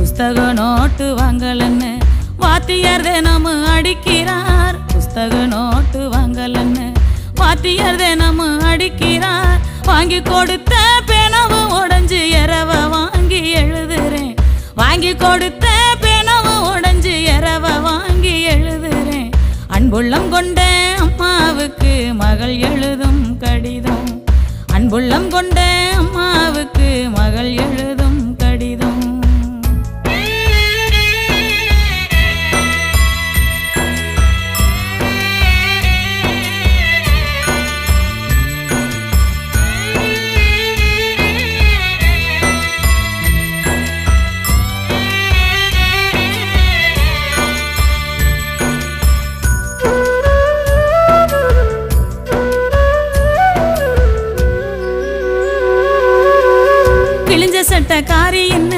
புஸ்தக நோட்டு வாங்கலன்னு வாத்தியார் தினம் அடிக்கிறார். புஸ்தக நோட்டு வாங்கலன்னு வாத்தியார் தினம் அடிக்கிறார். வாங்கி கொடுத்த பேனாவு உடைஞ்சு எரவ வாங்கி எழுதுறேன். வாங்கி கொடுத்த பேனாவு உடைஞ்சு எரவ வாங்கி எழுதுறேன். அன்புள்ளம் கொண்ட அம்மாவுக்கு மகள் எழுதும் கடிதம். அன்புள்ளம் கொண்ட அம்மாவுக்கு மகள் எழுதும் கடிதம். கிழிஞ்ச சட்டக்காரி என்ன